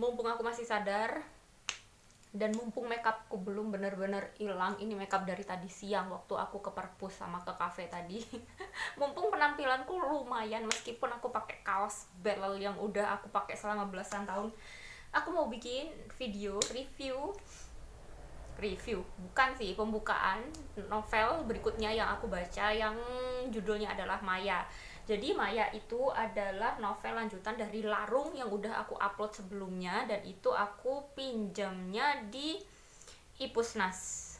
mumpung aku masih sadar dan mumpung makeupku belum bener-bener hilang. Ini makeup dari tadi siang waktu aku ke perpus sama ke cafe tadi. Mumpung penampilanku lumayan meskipun aku pakai kaos Bellel yang udah aku pakai selama belasan tahun. Aku mau bikin video review bukan sih, pembukaan novel berikutnya yang aku baca, yang judulnya adalah Maya. Jadi Maya itu adalah novel lanjutan dari Larung yang udah aku upload sebelumnya, dan itu aku pinjamnya di Ipusnas.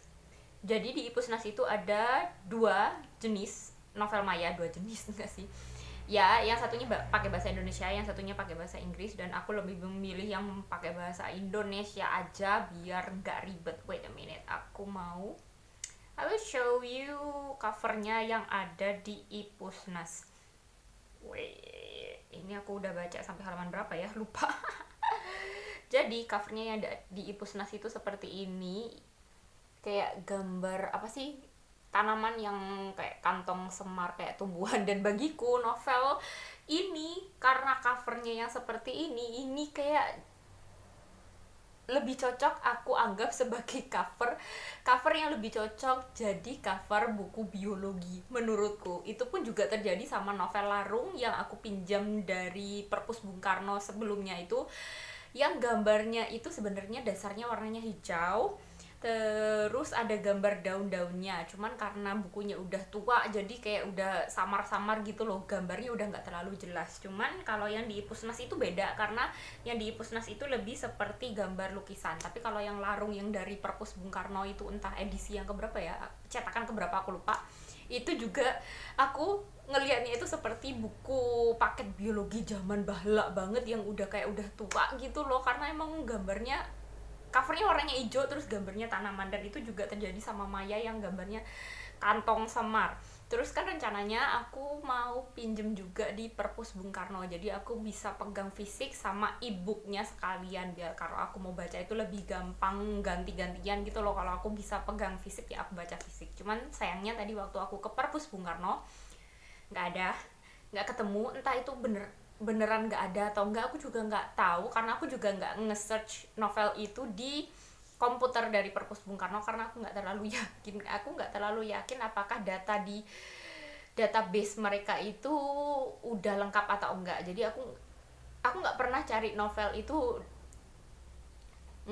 Jadi di Ipusnas itu ada dua jenis novel Maya, dua jenis enggak sih, ya, yang satunya pakai bahasa Indonesia, yang satunya pakai bahasa Inggris, dan aku lebih memilih yang pakai bahasa Indonesia aja biar nggak ribet. Wait a minute, I will show you covernya yang ada di Ipusnas. Wait, ini aku udah baca sampai halaman berapa ya, lupa. Jadi covernya yang ada di Ipusnas itu seperti ini, kayak gambar apa sih, tanaman yang kayak kantong semar, kayak tumbuhan. Dan bagiku novel ini karena covernya yang seperti ini kayak lebih cocok aku anggap sebagai cover yang lebih cocok jadi cover buku biologi menurutku. Itu pun juga terjadi sama novel Larung yang aku pinjam dari Perpus Bung Karno sebelumnya itu, yang gambarnya itu sebenarnya dasarnya warnanya hijau, terus ada gambar daun-daunnya, cuman karena bukunya udah tua jadi kayak udah samar-samar gitu loh, gambarnya udah nggak terlalu jelas. Cuman kalau yang di Ipusnas itu beda, karena yang di Ipusnas itu lebih seperti gambar lukisan. Tapi kalau yang Larung yang dari Perpus Bung Karno itu, entah edisi yang keberapa ya, cetakan keberapa aku lupa, itu juga aku ngelihatnya itu seperti buku paket biologi zaman bahala banget yang udah kayak udah tua gitu loh, karena emang gambarnya, covernya warnanya hijau terus gambarnya tanaman. Dan itu juga terjadi sama Maya yang gambarnya kantong semar. Terus kan rencananya aku mau pinjem juga di Perpus Bung Karno, jadi aku bisa pegang fisik sama e-booknya sekalian, biar kalau aku mau baca itu lebih gampang ganti-gantian gitu loh. Kalau aku bisa pegang fisik ya aku baca fisik. Cuman sayangnya tadi waktu aku ke Perpus Bung Karno nggak ada, nggak ketemu. Entah itu beneran nggak ada atau enggak, aku juga nggak tahu, karena aku juga nggak nge-search novel itu di komputer dari Perpus Bung Karno, karena aku nggak terlalu yakin apakah data di database mereka itu udah lengkap atau enggak. Jadi aku nggak pernah cari novel itu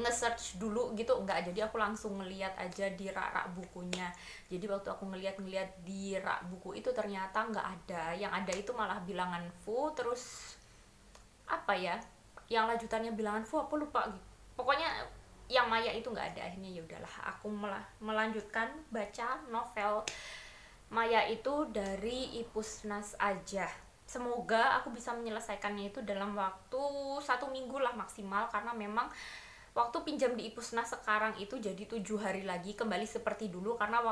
nge-search dulu gitu, enggak. Jadi aku langsung ngeliat aja di rak-rak bukunya. Jadi waktu aku ngeliat di rak buku itu ternyata nggak ada. Yang ada itu malah bilangan Fu, terus apa ya, yang lanjutannya bilangan Fu apa lupa gitu. Pokoknya yang Maya itu nggak ada. Akhirnya ya udahlah, aku malah melanjutkan baca novel Maya itu dari Ipusnas aja. Semoga aku bisa menyelesaikannya itu dalam waktu 1 minggu lah maksimal, karena memang waktu pinjam di Ipusnas sekarang itu jadi 7 hari lagi kembali seperti dulu, karena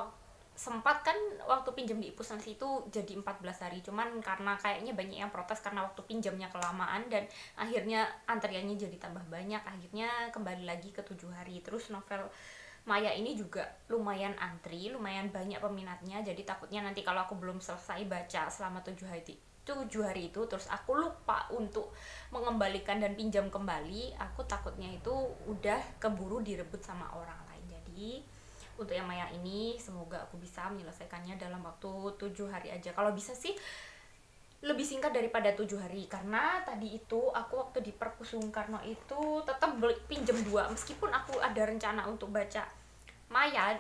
sempat kan waktu pinjam di Ipusnas itu jadi 14 hari, cuman karena kayaknya banyak yang protes karena waktu pinjamnya kelamaan dan akhirnya antriannya jadi tambah banyak, akhirnya kembali lagi ke 7 hari. Terus novel Maya ini juga lumayan antri, lumayan banyak peminatnya, jadi takutnya nanti kalau aku belum selesai baca selama 7 hari itu terus aku lupa untuk mengembalikan dan pinjam kembali, aku takutnya itu udah keburu direbut sama orang lain. Jadi untuk yang Maya ini semoga aku bisa menyelesaikannya dalam waktu 7 hari aja. Kalau bisa sih lebih singkat daripada 7 hari, karena tadi itu aku waktu di Perpus Bung Karno itu tetap pinjem 2, meskipun aku ada rencana untuk baca Maya,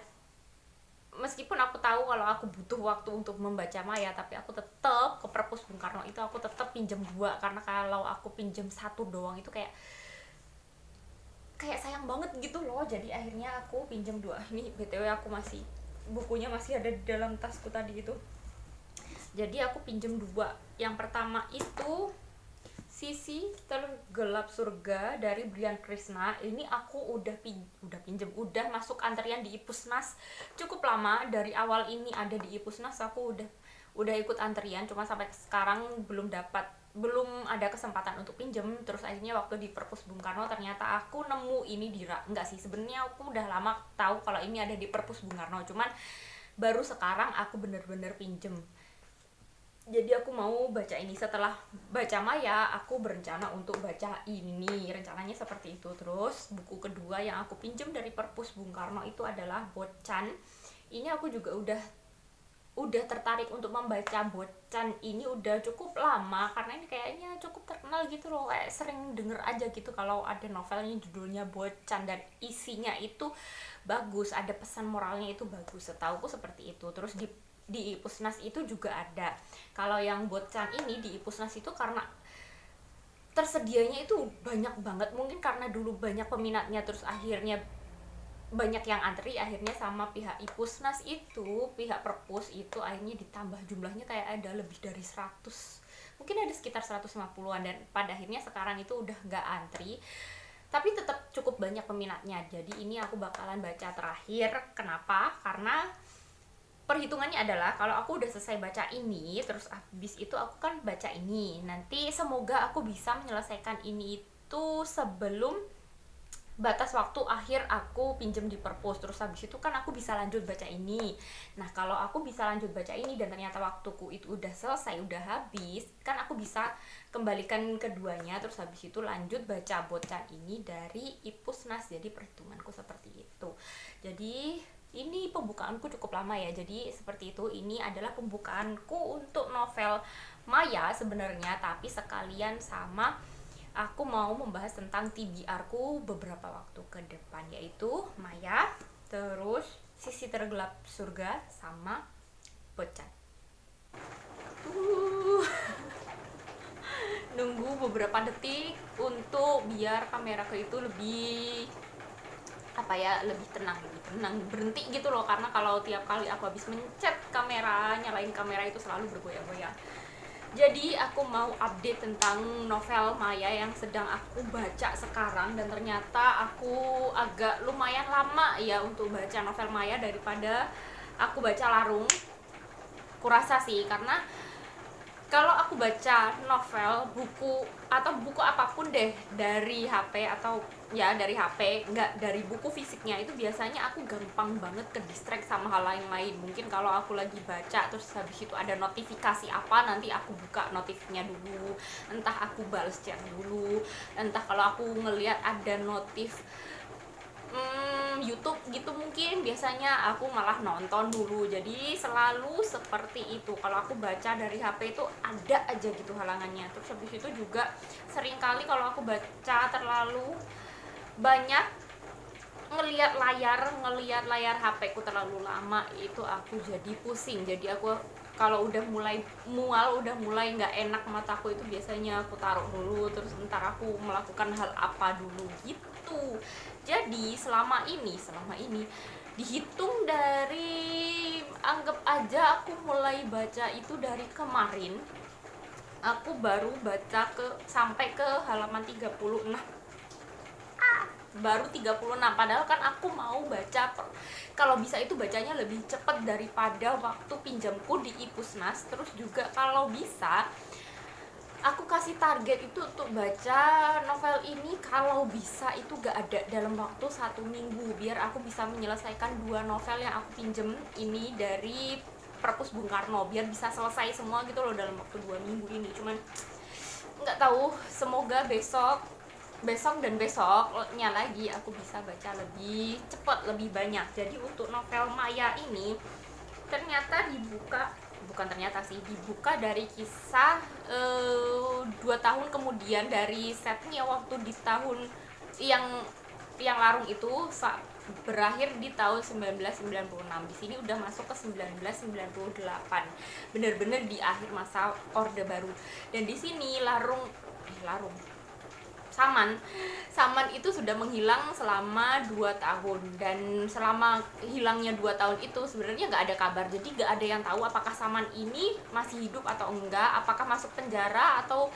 meskipun aku tahu kalau aku butuh waktu untuk membaca Maya, tapi aku tetap ke Perpus Bung Karno itu aku tetap pinjem 2, karena kalau aku pinjem satu doang itu kayak sayang banget gitu loh. Jadi akhirnya aku pinjem 2. Ini BTW aku masih, bukunya masih ada di dalam tasku tadi itu. Jadi aku pinjem 2. Yang pertama itu Sisi Tergelap Surga dari Brian Krishna. Ini aku udah pinjem, udah masuk antrian di Ipusnas cukup lama. Dari awal ini ada di Ipusnas aku udah ikut antrian, cuma sampai sekarang belum ada kesempatan untuk pinjem. Terus akhirnya waktu di Perpus Bung Karno ternyata aku nemu ini di rak. Enggak sih, sebenarnya aku udah lama tahu kalau ini ada di Perpus Bung Karno, cuman baru sekarang aku bener-bener pinjem. Jadi aku mau baca ini. Setelah baca Maya, aku berencana untuk baca ini. Rencananya seperti itu. Terus buku kedua yang aku pinjam dari Perpus Bung Karno itu adalah Bocan. Ini aku juga udah tertarik untuk membaca Bocan ini udah cukup lama, karena ini kayaknya cukup terkenal gitu loh, kayak sering denger aja gitu kalau ada novelnya judulnya Bocan dan isinya itu bagus, ada pesan moralnya itu bagus, setauku seperti itu. Terus di Ipusnas itu juga ada. Kalau yang Bocan ini di Ipusnas itu karena tersedianya itu banyak banget, mungkin karena dulu banyak peminatnya terus akhirnya banyak yang antri, akhirnya sama pihak Ipusnas itu, pihak Perpus itu akhirnya ditambah jumlahnya, kayak ada lebih dari 100, mungkin ada sekitar 150-an, dan pada akhirnya sekarang itu udah nggak antri tapi tetap cukup banyak peminatnya. Jadi ini aku bakalan baca terakhir. Kenapa? Karena perhitungannya adalah kalau aku udah selesai baca ini terus habis itu aku kan baca ini, nanti semoga aku bisa menyelesaikan ini itu sebelum batas waktu akhir aku pinjem di Perpus. Terus habis itu kan aku bisa lanjut baca ini. Nah kalau aku bisa lanjut baca ini dan ternyata waktuku itu udah selesai, udah habis, kan aku bisa kembalikan keduanya, terus habis itu lanjut baca Bocan ini dari Ipusnas. Jadi perhitunganku seperti itu. Jadi ini pembukaanku cukup lama ya, jadi seperti itu. Ini adalah pembukaanku untuk novel Maya sebenarnya, tapi sekalian sama aku mau membahas tentang TBR ku beberapa waktu ke depan, yaitu Maya, terus Sisi Tergelap Surga, sama Bocan. Nunggu beberapa detik untuk biar kameraku itu lebih lebih tenang, berhenti gitu loh, karena kalau tiap kali aku habis mencet kamera, nyalain kamera itu selalu bergoyang-goyang. Jadi aku mau update tentang novel Maya yang sedang aku baca sekarang, dan ternyata aku agak lumayan lama ya untuk baca novel Maya daripada aku baca Larung. Kurasa sih, karena kalau aku baca novel, buku atau buku apapun deh dari HP atau ya dari HP, nggak dari buku fisiknya, itu biasanya aku gampang banget ke distract sama hal lain-lain. Mungkin kalau aku lagi baca terus habis itu ada notifikasi apa, nanti aku buka notifnya dulu, entah aku balas chat dulu, entah kalau aku ngelihat ada notif YouTube gitu, mungkin biasanya aku malah nonton dulu. Jadi selalu seperti itu. Kalau aku baca dari HP itu ada aja gitu halangannya. Terus habis itu juga seringkali kalau aku baca terlalu banyak ngelihat layar HP ku terlalu lama, itu aku jadi pusing. Jadi aku kalau udah mulai mual, udah mulai nggak enak mataku, itu biasanya aku taruh dulu, terus ntar aku melakukan hal apa dulu gitu. Jadi selama ini dihitung dari, anggap aja aku mulai baca itu dari kemarin, aku baru baca sampai ke halaman 36. Baru 36, padahal kan aku mau baca kalau bisa itu bacanya lebih cepat daripada waktu pinjamku di Ipusnas. Terus juga kalau bisa aku kasih target itu untuk baca novel ini kalau bisa itu gak ada dalam waktu 1 minggu, biar aku bisa menyelesaikan 2 novel yang aku pinjem ini dari Perpus Bung Karno, biar bisa selesai semua gitu loh dalam waktu 2 minggu ini. Cuman nggak tahu, semoga besok dan besoknya lagi aku bisa baca lebih cepat, lebih banyak. Jadi untuk novel Maya ini dibuka dari kisah 2 tahun kemudian dari setnya waktu di tahun yang Larung itu berakhir di tahun 1996. Di sini udah masuk ke 1998. Bener-bener di akhir masa Orde Baru. Dan di sini Saman itu sudah menghilang selama 2 tahun, dan selama hilangnya 2 tahun itu sebenarnya nggak ada kabar. Jadi nggak ada yang tahu apakah Saman ini masih hidup atau enggak, apakah masuk penjara atau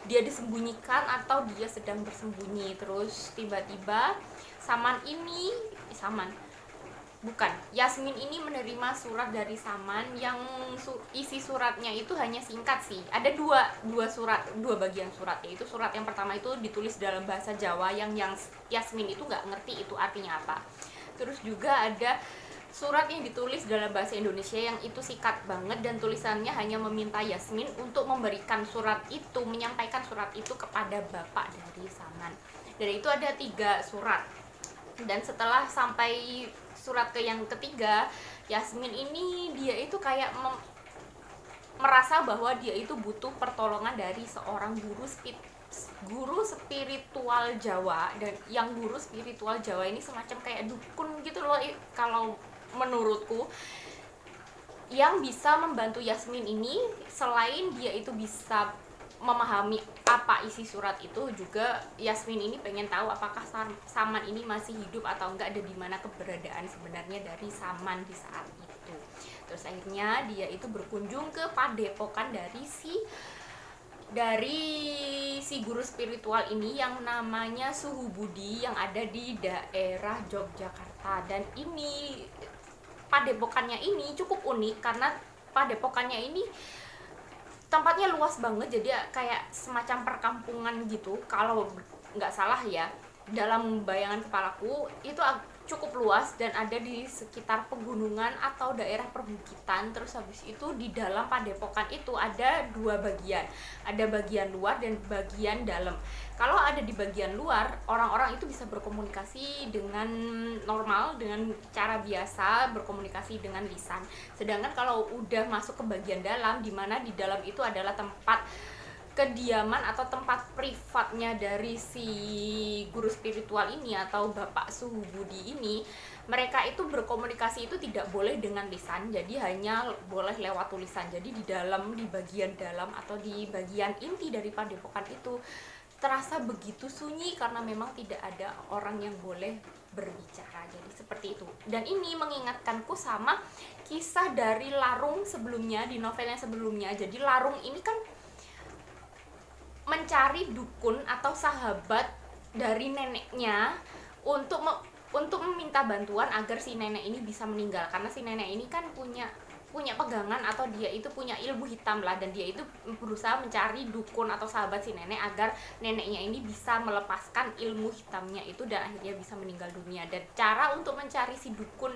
dia disembunyikan atau dia sedang bersembunyi. Terus tiba-tiba Yasmin ini menerima surat dari Saman yang isi suratnya itu hanya singkat sih. Ada dua bagian surat, yaitu surat yang pertama itu ditulis dalam bahasa Jawa yang Yasmin itu nggak ngerti itu artinya apa. Terus juga ada surat yang ditulis dalam bahasa Indonesia yang itu sikat banget, dan tulisannya hanya meminta Yasmin untuk memberikan surat itu, menyampaikan surat itu kepada bapak dari Saman. Dan itu ada 3 surat. Dan setelah sampai surat ke yang ketiga, Yasmin ini dia itu kayak merasa bahwa dia itu butuh pertolongan dari seorang guru spiritual Jawa. Dan yang guru spiritual Jawa ini semacam kayak dukun gitu loh kalau menurutku, yang bisa membantu Yasmin ini. Selain dia itu bisa memahami apa isi surat itu, juga Yasmin ini pengen tahu apakah Saman ini masih hidup atau enggak, dan di mana keberadaan sebenarnya dari Saman di saat itu. Terus akhirnya dia itu berkunjung ke padepokan dari si guru spiritual ini yang namanya Suhu Budi, yang ada di daerah Yogyakarta. Dan ini padepokannya ini cukup unik karena padepokannya ini tempatnya luas banget, jadi kayak semacam perkampungan gitu kalau nggak salah ya, dalam bayangan kepalaku itu cukup luas dan ada di sekitar pegunungan atau daerah perbukitan. Terus habis itu di dalam padepokan itu ada 2 bagian, ada bagian luar dan bagian dalam. Kalau ada di bagian luar, orang-orang itu bisa berkomunikasi dengan normal, dengan cara biasa, berkomunikasi dengan lisan. Sedangkan kalau udah masuk ke bagian dalam, di mana di dalam itu adalah tempat kediaman atau tempat privatnya dari si guru spiritual ini atau Bapak Suhu Budi ini, mereka itu berkomunikasi itu tidak boleh dengan lisan, jadi hanya boleh lewat tulisan. Jadi di bagian dalam atau di bagian inti dari padepokan itu terasa begitu sunyi karena memang tidak ada orang yang boleh berbicara. Jadi seperti itu. Dan ini mengingatkanku sama kisah dari Larung sebelumnya, di novel yang sebelumnya. Jadi Larung ini kan mencari dukun atau sahabat dari neneknya untuk meminta bantuan agar si nenek ini bisa meninggal, karena si nenek ini kan punya pegangan atau dia itu punya ilmu hitam lah, dan dia itu berusaha mencari dukun atau sahabat si nenek agar neneknya ini bisa melepaskan ilmu hitamnya itu dan akhirnya bisa meninggal dunia. Dan cara untuk mencari si dukun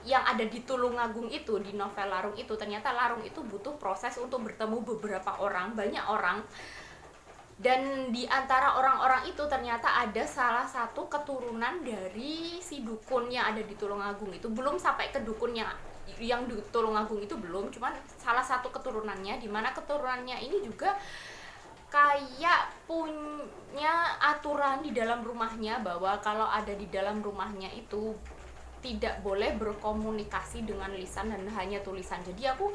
yang ada di Tulungagung itu, di novel Larung itu, ternyata Larung itu butuh proses untuk bertemu beberapa orang, banyak orang. Dan di antara orang-orang itu ternyata ada salah satu keturunan dari si dukun yang ada di Tulungagung itu. Belum sampai ke dukun yang di Tulungagung itu belum, cuman salah satu keturunannya, di mana keturunannya ini juga kayak punya aturan di dalam rumahnya bahwa kalau ada di dalam rumahnya itu tidak boleh berkomunikasi dengan lisan dan hanya tulisan. Jadi aku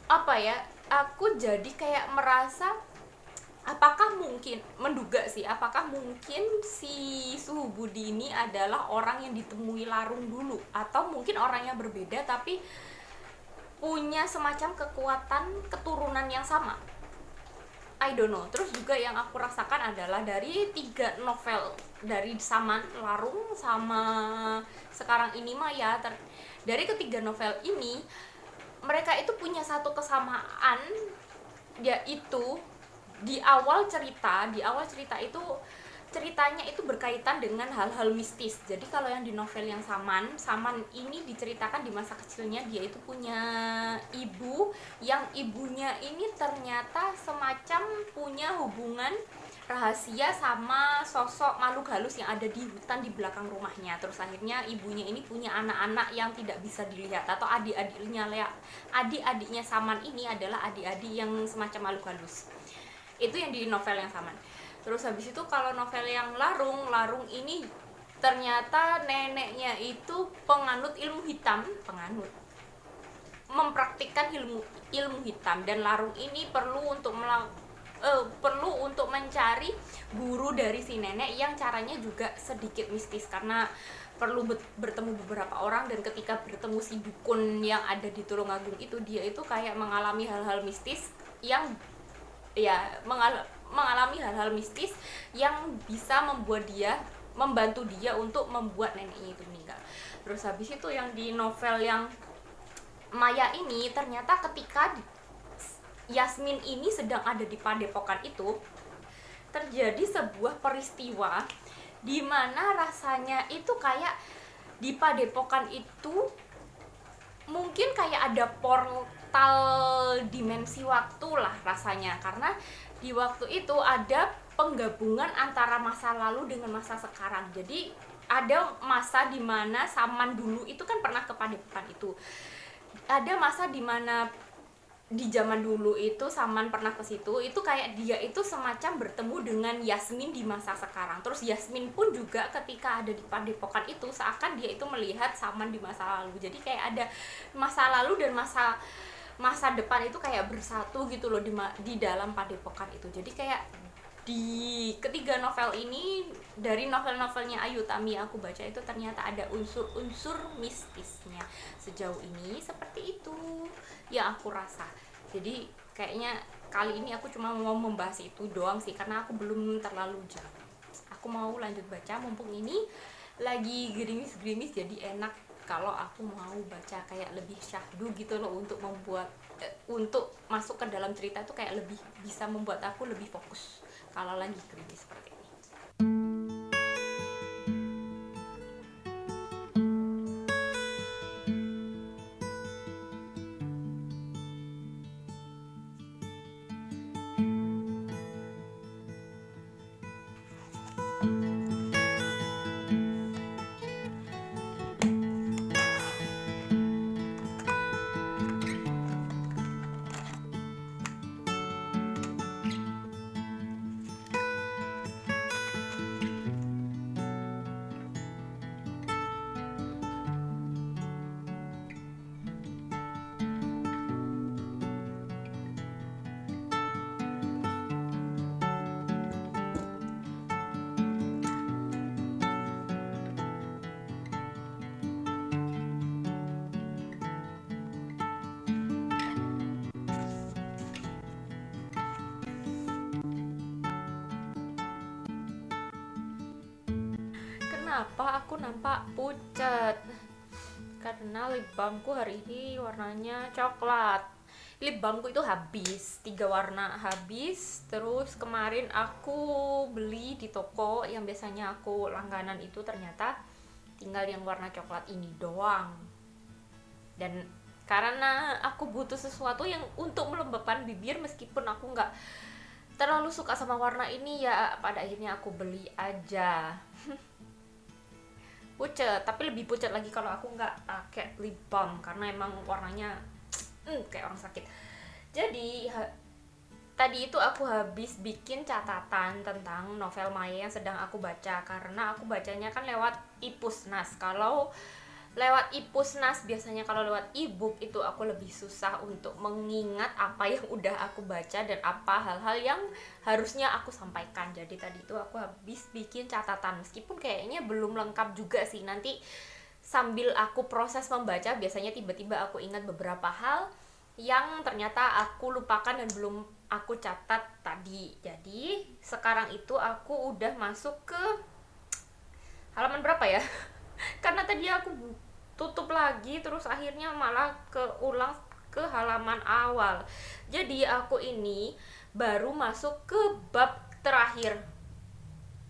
apa ya, aku jadi kayak merasa apakah mungkin si Suhu Budi ini adalah orang yang ditemui Larung dulu, atau mungkin orang yang berbeda tapi punya semacam kekuatan keturunan yang sama. I don't know. Terus juga yang aku rasakan adalah dari 3 novel dari Saman, Larung, sama sekarang ini Maya, dari ketiga novel ini mereka itu punya satu kesamaan, yaitu di awal cerita itu ceritanya itu berkaitan dengan hal-hal mistis. Jadi kalau yang di novel yang Saman ini diceritakan di masa kecilnya dia itu punya ibu, yang ibunya ini ternyata semacam punya hubungan rahasia sama sosok makhluk halus yang ada di hutan di belakang rumahnya. Terus akhirnya ibunya ini punya anak-anak yang tidak bisa dilihat, atau adik-adiknya Saman ini adalah adik-adik yang semacam makhluk halus. Itu yang di novel yang Saman. Terus habis itu kalau novel yang Larung ini ternyata neneknya itu penganut ilmu hitam, mempraktikkan ilmu hitam, dan Larung ini perlu untuk mencari guru dari si nenek yang caranya juga sedikit mistis karena perlu bertemu beberapa orang. Dan ketika bertemu si dukun yang ada di Tulungagung itu, dia itu kayak mengalami hal-hal mistis yang mengalami hal-hal mistis yang bisa membantu dia untuk membuat neneknya itu meninggal. Terus habis itu yang di novel yang Maya ini, ternyata ketika Yasmin ini sedang ada di padepokan itu, terjadi sebuah peristiwa dimana rasanya itu kayak di Padepokan itu mungkin kayak ada portal dimensi waktu lah rasanya, karena di waktu itu ada penggabungan antara masa lalu dengan masa sekarang. Jadi ada masa dimana Saman dulu itu kan pernah ke Padepokan itu, ada masa dimana di zaman dulu itu Saman pernah ke situ, itu kayak dia itu semacam bertemu dengan Yasmin di masa sekarang. Terus Yasmin pun juga ketika ada di Padepokan itu seakan dia itu melihat Saman di masa lalu. Jadi kayak ada masa lalu dan masa depan itu kayak bersatu gitu loh di dalam Padepokan itu. Jadi kayak di ketiga novel ini, dari novel-novelnya Ayu Tami aku baca itu ternyata ada unsur-unsur mistisnya. Sejauh ini seperti itu yang aku rasa. Jadi kayaknya kali ini aku cuma mau membahas itu doang sih, karena aku belum terlalu jauh. Aku mau lanjut baca mumpung ini lagi gerimis-gerimis, jadi enak kalau aku mau baca kayak lebih syahdu gitu loh, untuk membuat untuk masuk ke dalam cerita itu kayak lebih bisa membuat aku lebih fokus kalau lagi gerimis seperti ini. Kenapa aku nampak pucat? Karena lip balmku hari ini warnanya coklat. Lip balmku itu habis, 3 warna habis. Terus kemarin aku beli di toko yang biasanya aku langganan itu, ternyata tinggal yang warna coklat ini doang. Dan karena aku butuh sesuatu yang untuk melembabkan bibir, meskipun aku nggak terlalu suka sama warna ini, ya pada akhirnya aku beli aja. Pucat, tapi lebih pucat lagi kalau aku nggak pakai lip balm, karena emang warnanya kayak orang sakit. Jadi tadi itu aku habis bikin catatan tentang novel Maya yang sedang aku baca, karena aku bacanya kan lewat Ipusnas. Kalau lewat Ipusnas, biasanya kalau lewat ebook itu aku lebih susah untuk mengingat apa yang udah aku baca dan apa hal-hal yang harusnya aku sampaikan. Jadi tadi itu aku habis bikin catatan, meskipun kayaknya belum lengkap juga sih. Nanti sambil aku proses membaca, biasanya tiba-tiba aku ingat beberapa hal yang ternyata aku lupakan dan belum aku catat tadi. Jadi sekarang itu aku udah masuk ke halaman berapa ya? Karena tadi aku tutup lagi, terus akhirnya malah keulang ke halaman awal. Jadi aku ini baru masuk ke bab terakhir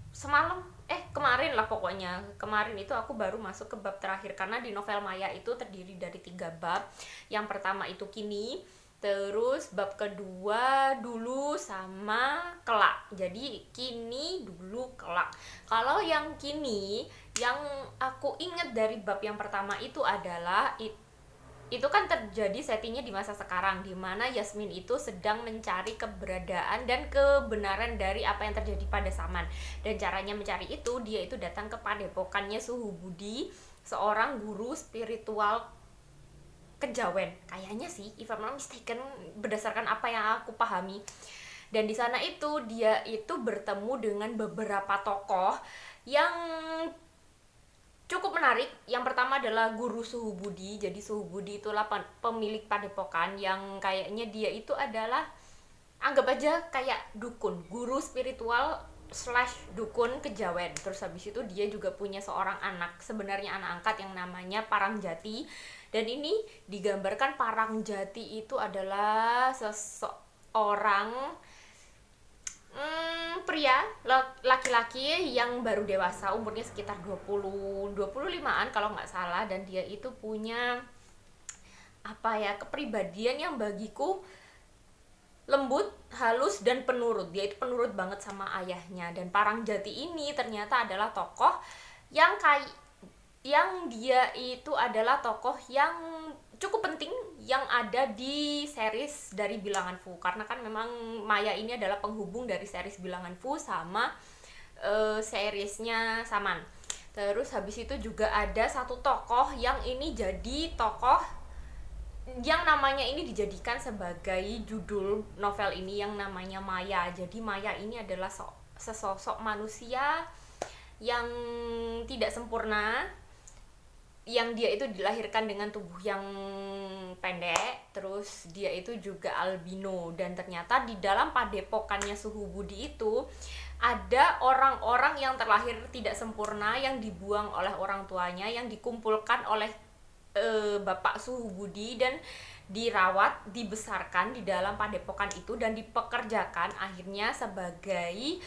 semalam, kemarin lah pokoknya. Kemarin itu aku baru masuk ke bab terakhir, karena di novel Maya itu terdiri dari 3 bab. Yang pertama itu kini, terus bab kedua dulu, sama kelak. Jadi kini, dulu, kelak. Kalau yang kini, yang aku ingat dari bab yang pertama itu adalah itu kan terjadi settingnya di masa sekarang, di mana Yasmin itu sedang mencari keberadaan dan kebenaran dari apa yang terjadi pada Saman. Dan caranya mencari itu, dia itu datang ke padepokannya Suhu Budi, seorang guru spiritual kejawen kayaknya sih, if I'm not mistaken, berdasarkan apa yang aku pahami. Dan di sana itu dia itu bertemu dengan beberapa tokoh yang cukup menarik. Yang pertama adalah guru Suhu Budi. Jadi Suhu Budi itulah pemilik padepokan yang kayaknya dia itu adalah, anggap aja kayak dukun, guru spiritual / dukun kejawen. Terus habis itu dia juga punya seorang anak, sebenarnya anak angkat yang namanya Parangjati. Dan ini digambarkan Parangjati itu adalah seseorang pria laki-laki yang baru dewasa, umurnya sekitar 25-an kalau nggak salah, dan dia itu punya kepribadian yang bagiku lembut, halus, dan penurut. Dia itu penurut banget sama ayahnya. Dan Parangjati ini ternyata adalah tokoh yang dia itu adalah tokoh yang cukup penting yang ada di series dari Bilangan Fu, karena kan memang Maya ini adalah penghubung dari series Bilangan Fu sama seriesnya Saman. Terus habis itu juga ada satu tokoh yang ini jadi tokoh yang namanya ini dijadikan sebagai judul novel ini, yang namanya Maya. Jadi Maya ini adalah sesosok manusia yang tidak sempurna, yang dia itu dilahirkan dengan tubuh yang pendek, terus dia itu juga albino, dan ternyata di dalam padepokannya Suhu Budi itu ada orang-orang yang terlahir tidak sempurna, yang dibuang oleh orang tuanya, yang dikumpulkan oleh Bapak Suhu Budi dan dirawat, dibesarkan di dalam padepokan itu, dan dipekerjakan akhirnya sebagai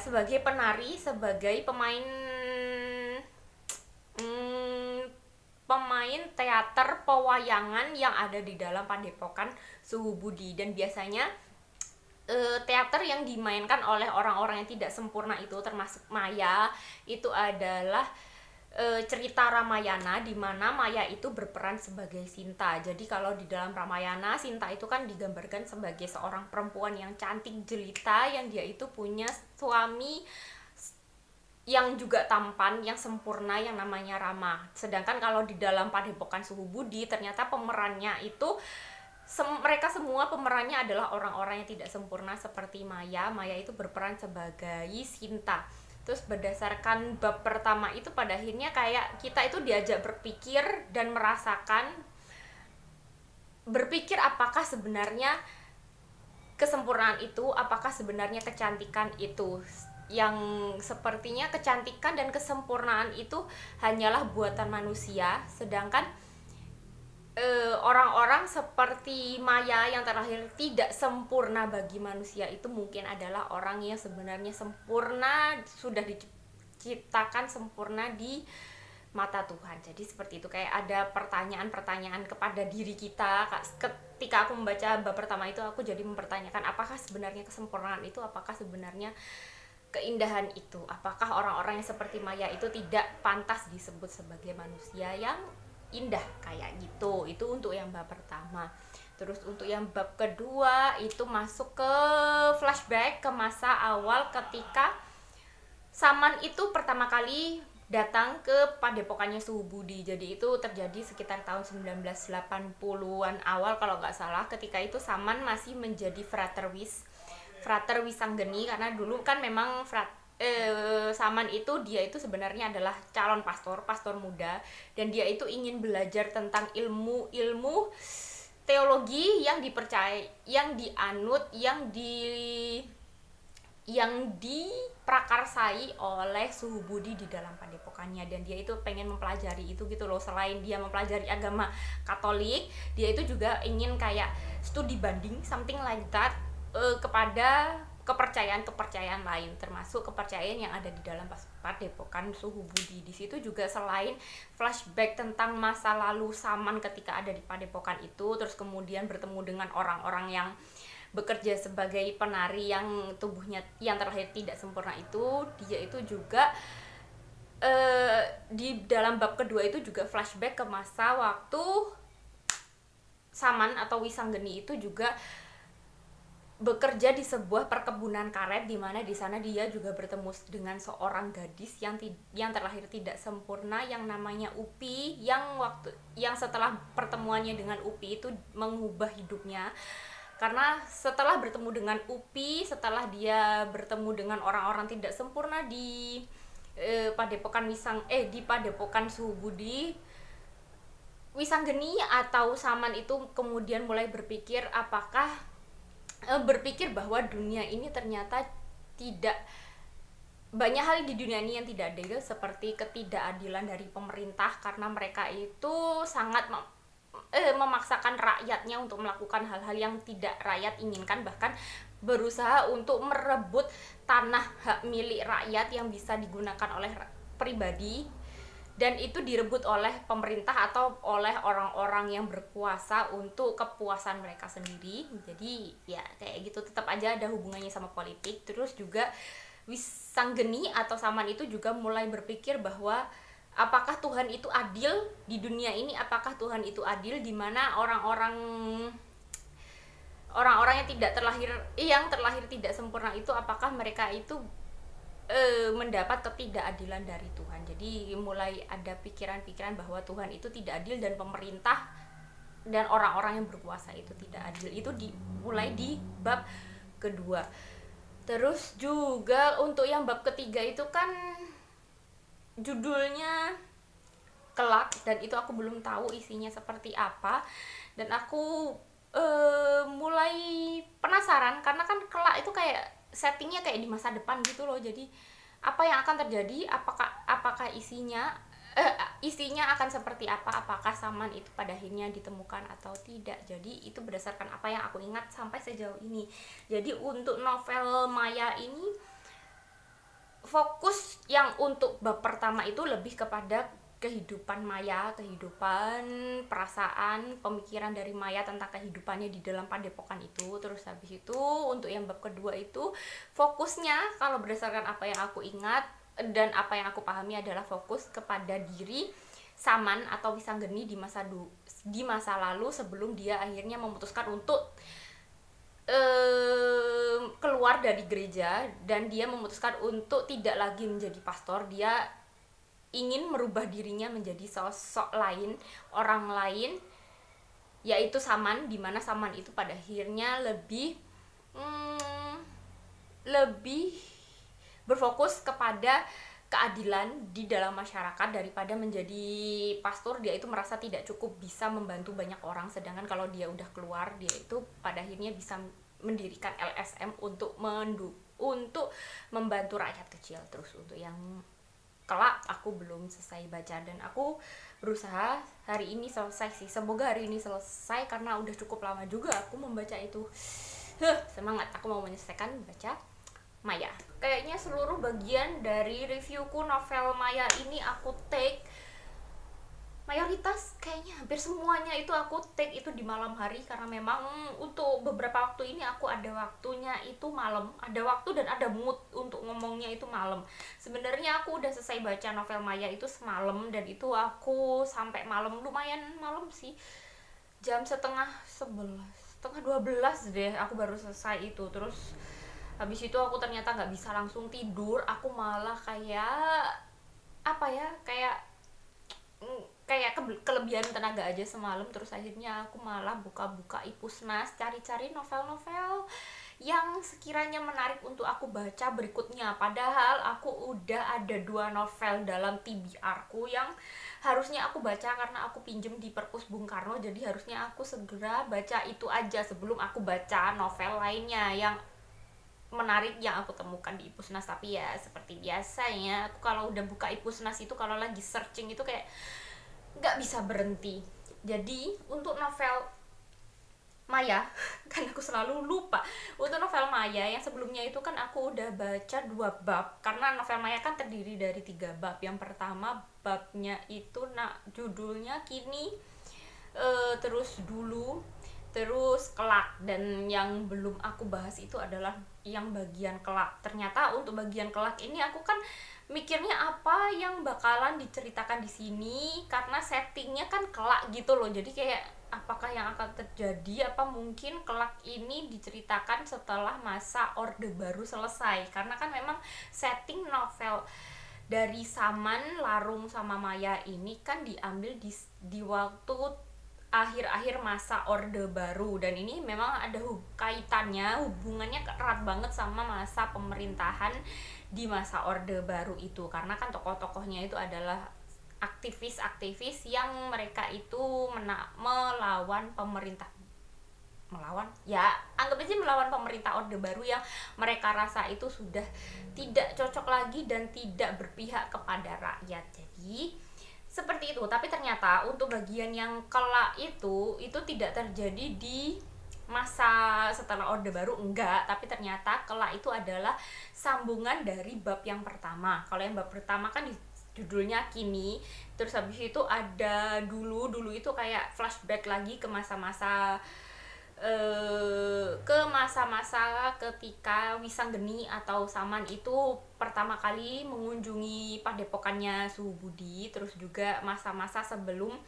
sebagai penari, sebagai pemain teater pewayangan yang ada di dalam padepokan Suhu Budi. Dan biasanya teater yang dimainkan oleh orang-orang yang tidak sempurna itu, termasuk Maya, itu adalah cerita Ramayana, di mana Maya itu berperan sebagai Sinta. Jadi kalau di dalam Ramayana, Sinta itu kan digambarkan sebagai seorang perempuan yang cantik jelita, yang dia itu punya suami yang juga tampan, yang sempurna, yang namanya Rama. Sedangkan kalau di dalam padepokan Suhu Budi, ternyata pemerannya itu mereka semua pemerannya adalah orang-orang yang tidak sempurna seperti Maya. Maya itu berperan sebagai Sinta. Terus berdasarkan bab pertama itu, pada akhirnya kayak kita itu diajak berpikir dan berpikir apakah sebenarnya kesempurnaan itu, apakah sebenarnya kecantikan itu, yang sepertinya kecantikan dan kesempurnaan itu hanyalah buatan manusia, sedangkan orang-orang seperti Maya yang terlahir tidak sempurna bagi manusia itu mungkin adalah orang yang sebenarnya sempurna, sudah diciptakan sempurna di mata Tuhan. Jadi seperti itu, kayak ada pertanyaan-pertanyaan kepada diri kita. Ketika aku membaca bab pertama itu, aku jadi mempertanyakan apakah sebenarnya kesempurnaan itu, apakah sebenarnya keindahan itu, apakah orang-orang yang seperti Maya itu tidak pantas disebut sebagai manusia yang indah kayak gitu. Itu untuk yang bab pertama. Terus untuk yang bab kedua itu masuk ke flashback ke masa awal ketika Saman itu pertama kali datang ke padepokannya Suhu Budi. Jadi itu terjadi sekitar tahun 1980-an awal kalau nggak salah. Ketika itu Saman masih menjadi Frater Wisanggeni, karena dulu kan memang Saman itu dia itu sebenarnya adalah calon pastor muda, dan dia itu ingin belajar tentang ilmu teologi yang dipercaya, yang dianut, yang diprakarsai oleh Suhu Budi di dalam padepokannya. Dan dia itu pengen mempelajari itu gitu loh. Selain dia mempelajari agama Katolik, dia itu juga ingin kayak studi banding, something like that, kepada kepercayaan lain, termasuk kepercayaan yang ada di dalam padepokan Suhu Budi. Di situ juga selain flashback tentang masa lalu Saman ketika ada di padepokan itu, terus kemudian bertemu dengan orang-orang yang bekerja sebagai penari yang tubuhnya yang terlahir tidak sempurna itu, dia itu juga di dalam bab kedua itu juga flashback ke masa waktu Saman atau Wisanggeni itu juga bekerja di sebuah perkebunan karet, di mana di sana dia juga bertemu dengan seorang gadis yang terlahir tidak sempurna yang namanya Upi, yang setelah pertemuannya dengan Upi itu mengubah hidupnya. Karena setelah bertemu dengan Upi, setelah dia bertemu dengan orang-orang tidak sempurna di padepokan Suhu Budi, Wisanggeni atau Saman itu kemudian mulai berpikir bahwa dunia ini ternyata tidak, banyak hal di dunia ini yang tidak adil, seperti ketidakadilan dari pemerintah, karena mereka itu sangat memaksakan rakyatnya untuk melakukan hal-hal yang tidak rakyat inginkan. Bahkan berusaha untuk merebut tanah hak milik rakyat yang bisa digunakan oleh pribadi, dan itu direbut oleh pemerintah atau oleh orang-orang yang berkuasa untuk kepuasan mereka sendiri. Jadi ya kayak gitu, tetap aja ada hubungannya sama politik. Terus juga Wisanggeni atau Saman itu juga mulai berpikir bahwa apakah Tuhan itu adil di dunia ini, apakah Tuhan itu adil di mana orang-orang yang terlahir tidak sempurna itu, apakah mereka itu mendapat ketidakadilan dari Tuhan. Jadi mulai ada pikiran-pikiran bahwa Tuhan itu tidak adil dan pemerintah dan orang-orang yang berkuasa itu tidak adil. Itu mulai di bab kedua. Terus juga untuk yang bab ketiga itu kan judulnya Kelak, dan itu aku belum tahu isinya seperti apa, dan aku mulai penasaran karena kan kelak itu kayak settingnya kayak di masa depan gitu loh. Jadi apa yang akan terjadi, apakah isinya akan seperti apa, apakah Saman itu pada akhirnya ditemukan atau tidak. Jadi itu berdasarkan apa yang aku ingat sampai sejauh ini. Jadi untuk novel Maya ini fokus yang untuk bab pertama itu lebih kepada kehidupan Maya, kehidupan, perasaan, pemikiran dari Maya tentang kehidupannya di dalam padepokan itu. Terus habis itu untuk yang bab kedua itu fokusnya, kalau berdasarkan apa yang aku ingat dan apa yang aku pahami, adalah fokus kepada diri Saman atau Wisanggeni di masa lalu sebelum dia akhirnya memutuskan untuk keluar dari gereja, dan dia memutuskan untuk tidak lagi menjadi pastor. Dia ingin merubah dirinya menjadi sosok lain, orang lain, yaitu Saman, di mana Saman itu pada akhirnya lebih berfokus kepada keadilan di dalam masyarakat daripada menjadi pastor. Dia itu merasa tidak cukup bisa membantu banyak orang, sedangkan kalau dia udah keluar, dia itu pada akhirnya bisa mendirikan LSM untuk membantu rakyat kecil. Terus untuk yang Kelak aku belum selesai baca, dan aku berusaha hari ini selesai sih. Semoga hari ini selesai karena udah cukup lama juga aku membaca itu. Semangat, aku mau menyelesaikan baca Maya. Kayaknya seluruh bagian dari reviewku novel Maya ini aku take, mayoritas kayaknya hampir semuanya itu aku take itu di malam hari, karena memang untuk beberapa waktu ini aku ada waktunya itu malam, ada waktu dan ada mood untuk ngomongnya itu malam. Sebenarnya aku udah selesai baca novel Maya itu semalam, dan itu aku sampai malam, lumayan malam sih, jam setengah 12 deh aku baru selesai itu. Terus habis itu aku ternyata nggak bisa langsung tidur, aku malah kayak apa ya, kayak kelebihan tenaga aja semalam. Terus akhirnya aku malah buka-buka Ipusnas, cari-cari novel-novel yang sekiranya menarik untuk aku baca berikutnya. Padahal aku udah ada 2 novel dalam TBR ku yang harusnya aku baca karena aku pinjem di Perpus Bung Karno. Jadi harusnya aku segera baca itu aja sebelum aku baca novel lainnya yang menarik yang aku temukan di Ipusnas. Tapi ya seperti biasanya aku kalau udah buka Ipusnas itu, kalau lagi searching itu kayak nggak bisa berhenti. Jadi untuk novel Maya kan aku selalu lupa, untuk novel Maya yang sebelumnya itu kan aku udah baca 2 bab, karena novel Maya kan terdiri dari 3 bab. Yang pertama babnya itu judulnya Kini, terus Dulu, terus Kelak, dan yang belum aku bahas itu adalah yang bagian Kelak. Ternyata untuk bagian Kelak ini aku kan mikirnya apa yang bakalan diceritakan di sini, karena settingnya kan kelak gitu loh. Jadi kayak apakah yang akan terjadi, apa mungkin kelak ini diceritakan setelah masa Orde Baru selesai, karena kan memang setting novel dari Saman, Larung sama Maya ini kan diambil di waktu akhir-akhir masa Orde Baru, dan ini memang ada kaitannya, hubungannya erat banget sama masa pemerintahan di masa Orde Baru itu, karena kan tokoh-tokohnya itu adalah aktivis-aktivis yang mereka itu melawan pemerintah, anggap aja melawan pemerintah Orde Baru yang mereka rasa itu sudah tidak cocok lagi dan tidak berpihak kepada rakyat. Jadi seperti itu. Tapi ternyata untuk bagian yang kelak itu tidak terjadi di masa setelah Orde Baru, enggak, tapi ternyata kelak itu adalah sambungan dari bab yang pertama. Kalau yang bab pertama kan judulnya kini, terus habis itu ada dulu itu kayak flashback lagi ke masa-masa ketika Wisanggeni atau Saman itu pertama kali mengunjungi padepokannya Suhu Budi, terus juga masa-masa sebelum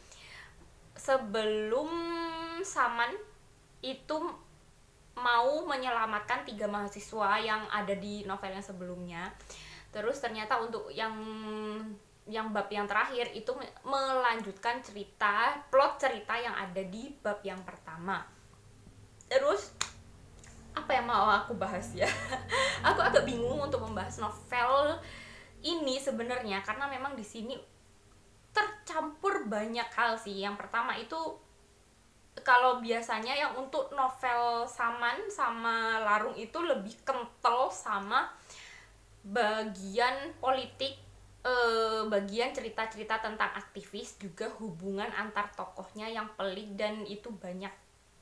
Saman itu mau menyelamatkan 3 mahasiswa yang ada di novel yang sebelumnya. Terus ternyata untuk yang bab yang terakhir itu melanjutkan plot cerita yang ada di bab yang pertama. Terus apa yang mau aku bahas ya? Aku agak bingung untuk membahas novel ini sebenarnya, karena memang di sini tercampur banyak hal sih. Yang pertama itu, kalau biasanya yang untuk novel Saman sama Larung itu lebih kental sama bagian politik, bagian cerita-cerita tentang aktivis, juga hubungan antar tokohnya yang pelik dan itu banyak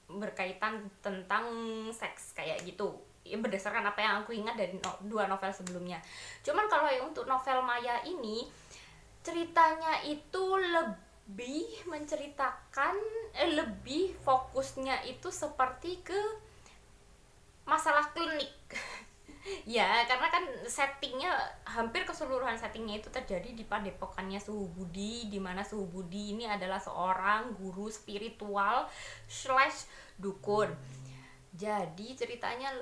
berkaitan tentang seks kayak gitu, berdasarkan apa yang aku ingat dari 2 novel sebelumnya. Cuman kalau yang untuk novel Maya ini, ceritanya itu lebih menceritakan, lebih fokusnya itu seperti ke masalah klinik. Ya, karena kan settingnya, hampir keseluruhan settingnya itu terjadi di padepokannya Suhu Budi, di mana Suhu Budi ini adalah seorang guru spiritual / dukun. Jadi ceritanya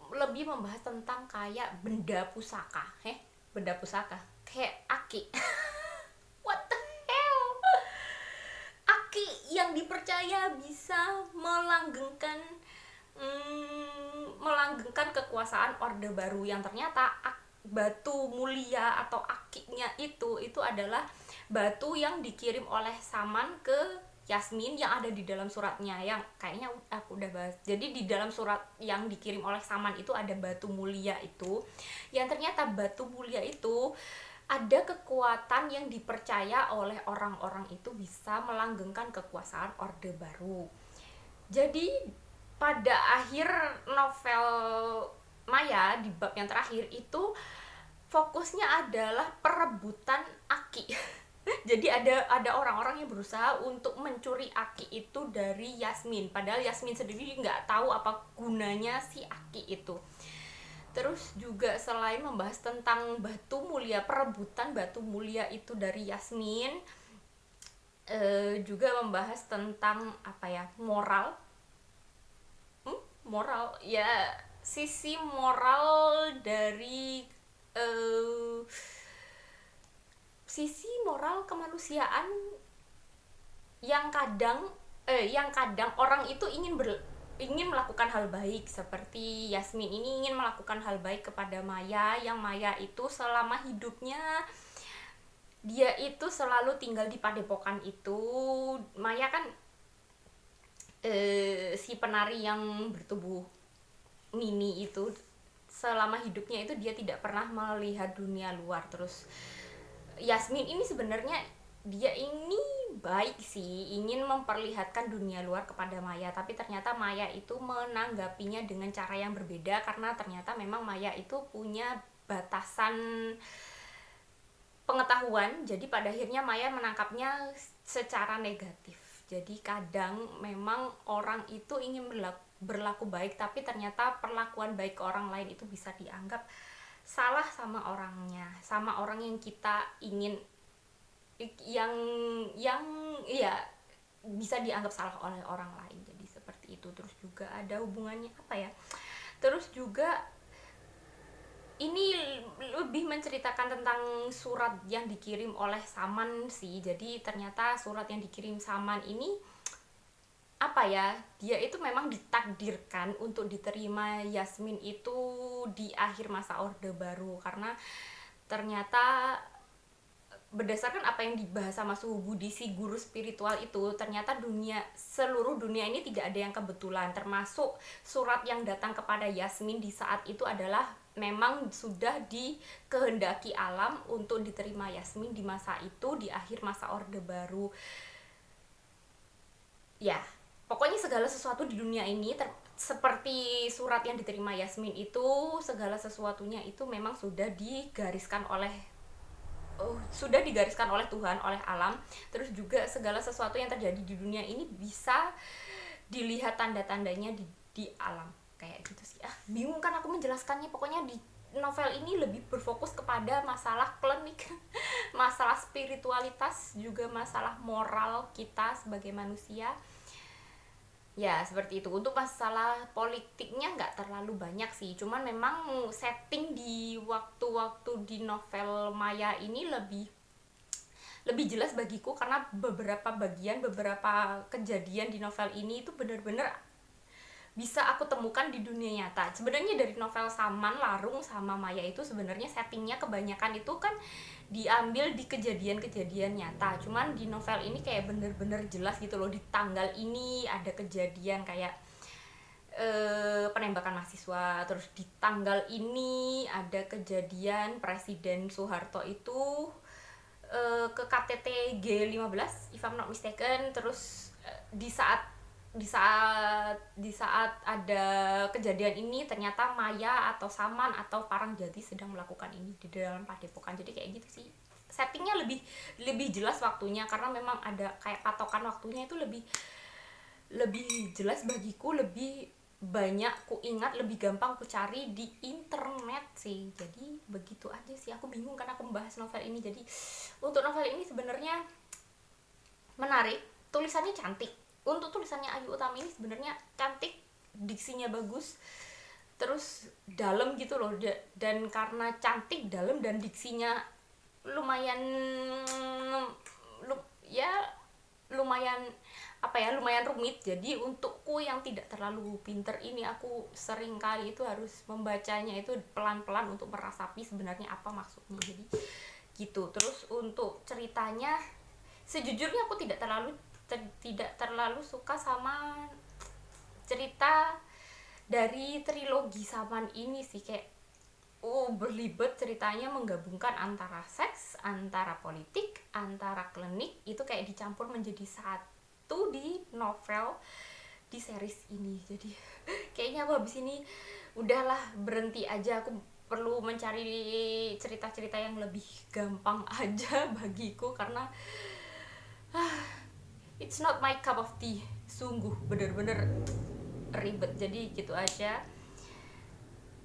lebih membahas tentang kayak benda pusaka, kayak aki. What the hell? Aki yang dipercaya bisa melanggengkan kekuasaan Orde Baru, yang ternyata batu mulia atau akinya itu adalah batu yang dikirim oleh Saman ke Yasmin yang ada di dalam suratnya, yang kayaknya aku udah bahas. Jadi di dalam surat yang dikirim oleh Saman itu ada batu mulia itu, yang ternyata batu mulia itu ada kekuatan yang dipercaya oleh orang-orang itu bisa melanggengkan kekuasaan Orde Baru. Jadi pada akhir novel Maya di bab yang terakhir itu fokusnya adalah perebutan aki. Jadi ada orang-orang yang berusaha untuk mencuri aki itu dari Yasmin, padahal Yasmin sendiri nggak tahu apa gunanya si aki itu. Terus juga selain membahas tentang batu mulia, perebutan batu mulia itu dari Yasmin, juga membahas tentang apa ya, moral ya, sisi moral dari sisi moral kemanusiaan yang kadang orang itu ingin melakukan hal baik, seperti Yasmin ini ingin melakukan hal baik kepada Maya, yang Maya itu selama hidupnya dia itu selalu tinggal di padepokan itu. Maya kan si penari yang bertubuh mini itu, selama hidupnya itu dia tidak pernah melihat dunia luar. Terus Yasmin ini sebenarnya dia ini baik sih, ingin memperlihatkan dunia luar kepada Maya, tapi ternyata Maya itu menanggapinya dengan cara yang berbeda, karena ternyata memang Maya itu punya batasan pengetahuan. Jadi pada akhirnya Maya menangkapnya secara negatif. Jadi kadang memang orang itu ingin berlaku baik, tapi ternyata perlakuan baik ke orang lain itu bisa dianggap salah sama orangnya, sama orang yang kita ingin, yang ya bisa dianggap salah oleh orang lain. Jadi seperti itu. Terus juga ada hubungannya apa ya, terus juga ini lebih menceritakan tentang surat yang dikirim oleh Saman sih. Jadi ternyata surat yang dikirim Saman ini apa ya, dia itu memang ditakdirkan untuk diterima Yasmin itu di akhir masa Orde Baru, karena ternyata berdasarkan apa yang dibahas sama Suhu Budi, si guru spiritual itu, ternyata seluruh dunia ini tidak ada yang kebetulan, termasuk surat yang datang kepada Yasmin di saat itu adalah memang sudah dikehendaki alam untuk diterima Yasmin di masa itu, di akhir masa Orde Baru. Ya, pokoknya segala sesuatu di dunia ini seperti surat yang diterima Yasmin itu, segala sesuatunya itu memang sudah digariskan oleh Tuhan, oleh alam. Terus juga segala sesuatu yang terjadi di dunia ini bisa dilihat tanda-tandanya di alam, kayak gitu sih. Bingung kan aku menjelaskannya. Pokoknya di novel ini lebih berfokus kepada masalah klinik, masalah spiritualitas, juga masalah moral kita sebagai manusia. Ya seperti itu. Untuk masalah politiknya nggak terlalu banyak sih, cuman memang setting di waktu-waktu di novel Maya ini lebih jelas bagiku, karena beberapa kejadian di novel ini itu benar-benar bisa aku temukan di dunia nyata. Sebenarnya dari novel Saman, Larung, sama Maya itu sebenarnya settingnya kebanyakan itu kan diambil di kejadian-kejadian nyata. Cuman di novel ini kayak bener-bener jelas gitu loh, di tanggal ini ada kejadian kayak penembakan mahasiswa, terus di tanggal ini ada kejadian Presiden Soeharto itu ke KTT G15 if I'm not mistaken. Terus di saat ada kejadian ini ternyata Maya atau Saman atau Parangjati sedang melakukan ini di dalam padepokan. Jadi kayak gitu sih, settingnya lebih jelas waktunya, karena memang ada kayak patokan waktunya itu lebih jelas bagiku, lebih banyak ku ingat, lebih gampang ku cari di internet sih. Jadi begitu aja sih, aku bingung kan aku membahas novel ini. Jadi untuk novel ini sebenarnya menarik, tulisannya cantik. Untuk tulisannya Ayu Utami ini sebenarnya cantik, diksinya bagus, terus dalam gitu loh. Dan karena cantik, dalam, dan diksinya lumayan lumayan rumit. Jadi untukku yang tidak terlalu pinter ini, aku sering kali itu harus membacanya itu pelan-pelan untuk merasapi sebenarnya apa maksudnya. Jadi gitu. Terus untuk ceritanya, sejujurnya aku tidak terlalu suka sama cerita dari trilogi Saman ini sih. Kayak berlibet ceritanya, menggabungkan antara seks, antara politik, antara klinik, itu kayak dicampur menjadi satu di novel di series ini. Jadi kayaknya aku habis ini udahlah, berhenti aja. Aku perlu mencari cerita-cerita yang lebih gampang aja bagiku, karena it's not my cup of tea. Sungguh bener-bener ribet. Jadi gitu aja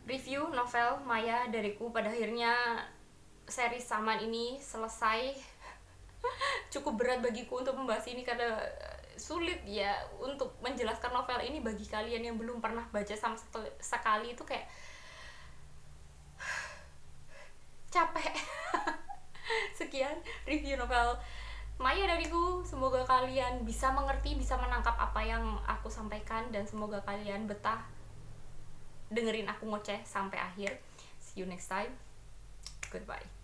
review novel Maya dariku. Pada akhirnya series Saman ini selesai. Cukup berat bagiku untuk membahas ini karena sulit ya untuk menjelaskan novel ini bagi kalian yang belum pernah baca sama sekali. Itu kayak capek. Sekian review novel Maya dariku. Semoga kalian bisa mengerti, bisa menangkap apa yang aku sampaikan, dan semoga kalian betah dengerin aku ngoceh sampai akhir. See you next time. Goodbye.